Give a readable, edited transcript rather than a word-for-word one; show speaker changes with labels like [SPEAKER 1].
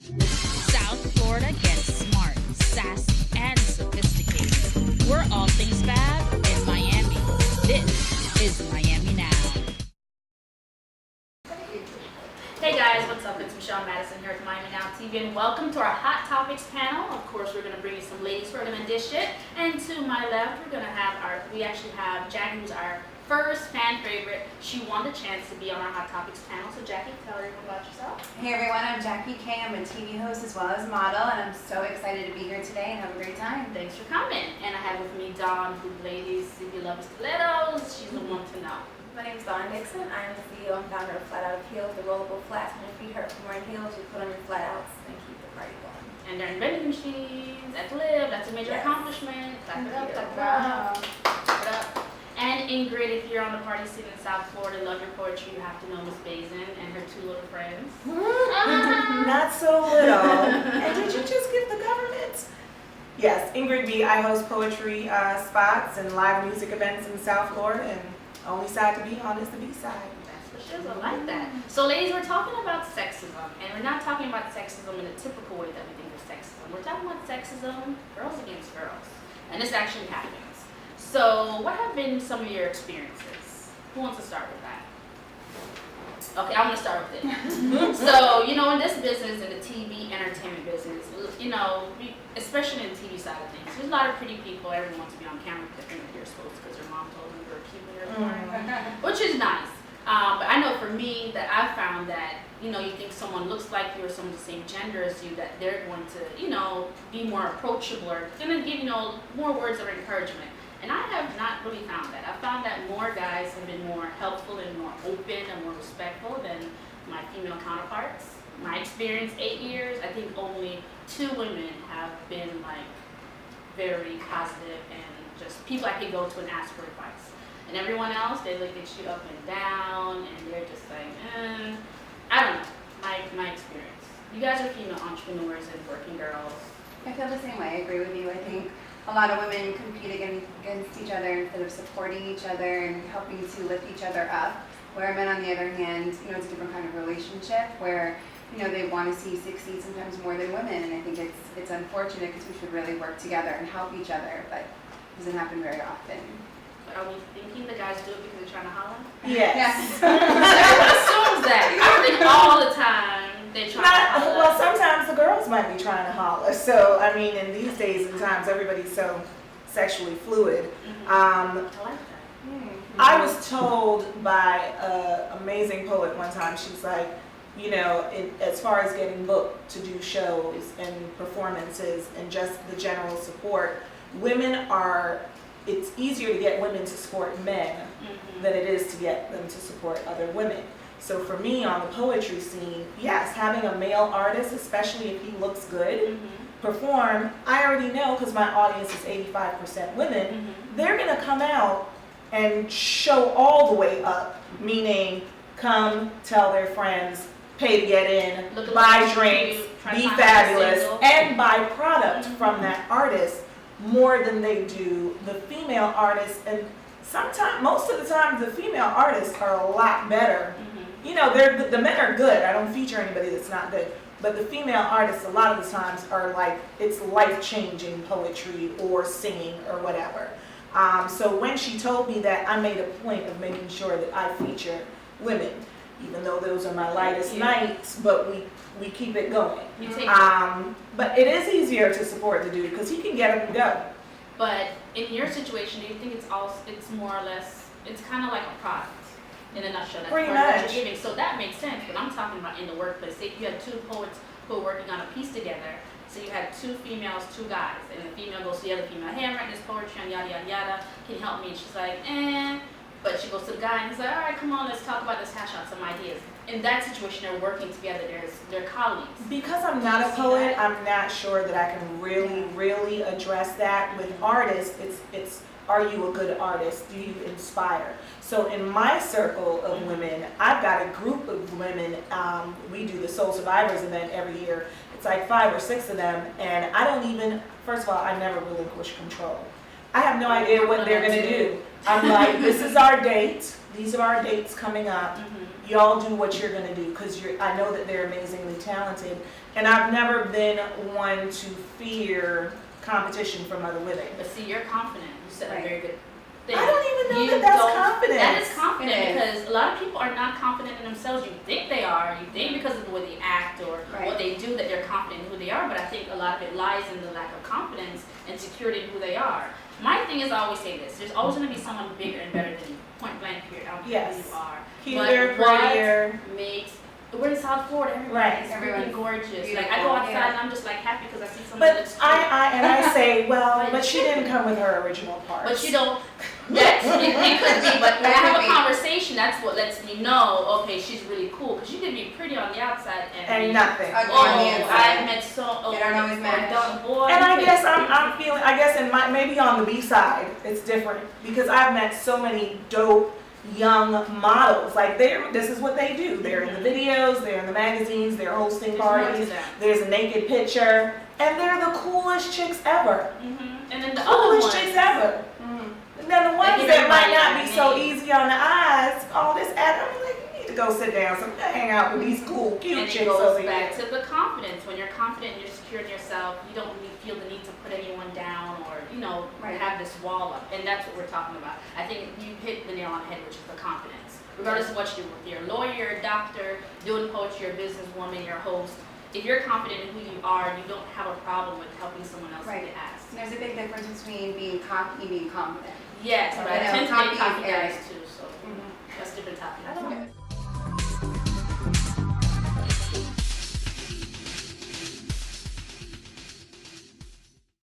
[SPEAKER 1] South Florida gets smart, sassy, and sophisticated. We're all things fab in Miami. This is Miami Now. Hey guys, what's up? It's Michelle Madison here at Miami Now TV, and welcome to our Hot Topics panel. Of course, we're going to bring you some ladies who are going to dish it. And to my left, we actually have Jackie, who's our first fan favorite. She won the chance to be on our Hot Topics panel. So Jackie, tell everyone about yourself.
[SPEAKER 2] Hey everyone, I'm Jackie Kay. I'm a TV host as well as model, and I'm so excited to be here today and have a great time.
[SPEAKER 1] Thanks for coming. And I have with me Dawn, who, ladies, if you love stilettos, she's the one to know.
[SPEAKER 3] My name is Dawn Dixon. I am the CEO and founder of Flat Out Heels, the rollable flats. When your feet hurt from wearing heels, you put on your flat outs and keep the party going.
[SPEAKER 1] And they're in vending machines at Live. That's a major accomplishment. Clap it up, clap it up, clap it up. And Ingrid, if you're on the party scene in South Florida, love your poetry, you have to know Miss Bazin and her two little friends.
[SPEAKER 4] Not so little. And did you just give the government? Yes, Ingrid B. I host poetry spots and live music events in South Florida, and only side to be on is the B side.
[SPEAKER 1] That's what she is. I like that. So ladies, we're talking about sexism, and we're not talking about sexism in the typical way that we think of sexism. We're talking about sexism, girls against girls. And this actually happens. So what have been some of your experiences? Who wants to start with that? Okay, I'm going to start with it. So, in this business, in the TV entertainment business, especially in the TV side of things, there's a lot of pretty people. Everyone wants to be on camera because they're supposed to, because their mom told them they were cute when they were born, which is nice. But I know for me that I found that, you think someone looks like you or someone the same gender as you, that they're going to, be more approachable or going to give, more words of encouragement. And I have not really found that. I found that more guys have been more helpful and more open and more respectful than my female counterparts. My experience, 8 years, I think only 2 women have been very positive and just people I could go to and ask for advice. And everyone else, they look at you up and down and they're just like, I don't know, my experience. You guys are female entrepreneurs and working girls.
[SPEAKER 2] I feel the same way. I agree with you. I think a lot of women compete against each other instead of supporting each other and helping to lift each other up. Where men, on the other hand, it's a different kind of relationship where, they want to see you succeed sometimes more than women. And I think it's unfortunate because we should really work together and help each other, but it doesn't happen very often.
[SPEAKER 1] But are we thinking the guys do it because they're trying to holler?
[SPEAKER 4] Yes.
[SPEAKER 1] Everyone assumes that. I think all the time they're trying to holler.
[SPEAKER 4] Well, sometimes the girls might be trying to holler. So, in these days and times, everybody's so sexually fluid.
[SPEAKER 1] I like that.
[SPEAKER 4] I was told by an amazing poet one time, she's like, as far as getting booked to do shows and performances and just the general support, it's easier to get women to support men than it is to get them to support other women. So for me on the poetry scene, yes, having a male artist, especially if he looks good, perform, I already know because my audience is 85% women, they're going to come out and show all the way up, meaning come, tell their friends, pay to get in, buy drinks, be fabulous, and buy product from that artist more than they do the female artists. And sometimes, most of the time, the female artists are a lot better. The men are good. I don't feature anybody that's not good. But the female artists, a lot of the times, are it's life-changing poetry or singing or whatever. So when she told me that, I made a point of making sure that I feature women, even though those are my lightest nights, but we keep it going. But it is easier to support the dude because he can get up and go.
[SPEAKER 1] But in your situation, do you think it's more or less, it's kind of like a product in a nutshell? That's
[SPEAKER 4] pretty
[SPEAKER 1] part of what
[SPEAKER 4] much.
[SPEAKER 1] you're giving. So that makes sense. But I'm talking about in the workplace. Say if you had 2 poets who are working on a piece together. So you had 2 females, 2 guys, and the female goes to the other female, hey, I'm writing this poetry and yada yada yada. Can you help me? And she's like, But she goes to the guy and he's like, all right, come on, let's talk about this, hash out some ideas. In that situation, they're working together. They're colleagues.
[SPEAKER 4] Because I'm not a poet, I'm not sure that I can really address that. With artists, it's are you a good artist? Do you inspire? So in my circle of women, I've got a group of women. We do the Soul Survivors event every year. It's like 5 or 6 of them, and I don't even, first of all, I never relinquish control. I have no idea what they're going to do. I'm like, this is our date. These are our dates coming up. y'all do what you're gonna do, because I know that they're amazingly talented, and I've never been one to fear competition from other women.
[SPEAKER 1] But see, you're confident. You said a
[SPEAKER 2] Right.
[SPEAKER 1] very good thing.
[SPEAKER 4] I don't even know
[SPEAKER 1] You
[SPEAKER 4] that that's
[SPEAKER 1] don't-
[SPEAKER 4] confidence.
[SPEAKER 1] That is confident
[SPEAKER 2] It is.
[SPEAKER 1] because a lot of people are not confident in themselves. You think they are. You think because of the way they act or
[SPEAKER 2] Right.
[SPEAKER 1] what they do that they're confident in who they are. But I think a lot of it lies in the lack of confidence and security in who they are. My thing is, I always say this: there's always going to be someone bigger and better than you. Point blank, period. I don't care who
[SPEAKER 4] Yes.
[SPEAKER 1] you are.
[SPEAKER 4] Cuter,
[SPEAKER 1] But what
[SPEAKER 4] prettier.
[SPEAKER 1] makes we're in South Florida.
[SPEAKER 4] Right.
[SPEAKER 1] Everybody's
[SPEAKER 2] Everyone's
[SPEAKER 1] freaking gorgeous. Like I
[SPEAKER 2] beautiful,
[SPEAKER 1] go outside
[SPEAKER 2] yeah.
[SPEAKER 1] and I'm just like happy because I see someone
[SPEAKER 4] But
[SPEAKER 1] that's cute.
[SPEAKER 4] I say, well,
[SPEAKER 1] But
[SPEAKER 4] but she
[SPEAKER 1] you
[SPEAKER 4] didn't come with her original parts.
[SPEAKER 1] But you don't. That's, it could be, but when I
[SPEAKER 2] That
[SPEAKER 1] have
[SPEAKER 2] could
[SPEAKER 1] a
[SPEAKER 2] be.
[SPEAKER 1] conversation, that's what lets me know. Okay, she's really cool because you can be pretty on the outside and,
[SPEAKER 4] And nothing.
[SPEAKER 2] Ugly
[SPEAKER 1] oh,
[SPEAKER 2] on the inside.
[SPEAKER 1] I've met so.
[SPEAKER 2] They don't always match.
[SPEAKER 1] Boy,
[SPEAKER 4] And I
[SPEAKER 1] you
[SPEAKER 4] guess
[SPEAKER 1] could-
[SPEAKER 4] I'm feeling, I guess in my, maybe on the B side, it's different because I've met so many dope young models. Like this is what they do. They're in the videos, they're in the magazines, they're hosting
[SPEAKER 1] There's more to
[SPEAKER 4] parties,
[SPEAKER 1] them.
[SPEAKER 4] there's a naked picture, and they're the coolest chicks ever.
[SPEAKER 1] And then the other
[SPEAKER 4] Coolest
[SPEAKER 1] ones.
[SPEAKER 4] chicks ever.
[SPEAKER 2] Mm.
[SPEAKER 4] And then the ones
[SPEAKER 1] give
[SPEAKER 4] that might
[SPEAKER 1] everybody
[SPEAKER 4] not
[SPEAKER 1] a
[SPEAKER 4] be so
[SPEAKER 1] name.
[SPEAKER 4] easy on the eyes, all this ad, I'm like, you need to go sit down, so hang out with these cool, cute
[SPEAKER 1] And it
[SPEAKER 4] chicks
[SPEAKER 1] goes
[SPEAKER 4] over
[SPEAKER 1] back
[SPEAKER 4] here.
[SPEAKER 1] to the confidence. When you're confident and you're secure in yourself, you don't really feel the need to put anyone down or,
[SPEAKER 2] Right.
[SPEAKER 1] have this wall up. And that's what we're talking about. I think you hit the nail on the head, which is the confidence. Regardless of what you do, if you're a lawyer, a doctor, doing poetry, you're a businesswoman, you're a host, if you're confident in who you are, you don't have a problem with helping someone else
[SPEAKER 2] Right.
[SPEAKER 1] get asked.
[SPEAKER 2] And there's a big difference between being cocky and being confident.
[SPEAKER 1] Yes, but I
[SPEAKER 2] You know,
[SPEAKER 1] tend to be
[SPEAKER 2] cocky is
[SPEAKER 1] cocky guys
[SPEAKER 2] arrogant.
[SPEAKER 1] too, so
[SPEAKER 2] Mhm.
[SPEAKER 1] that's a different topic.
[SPEAKER 3] I don't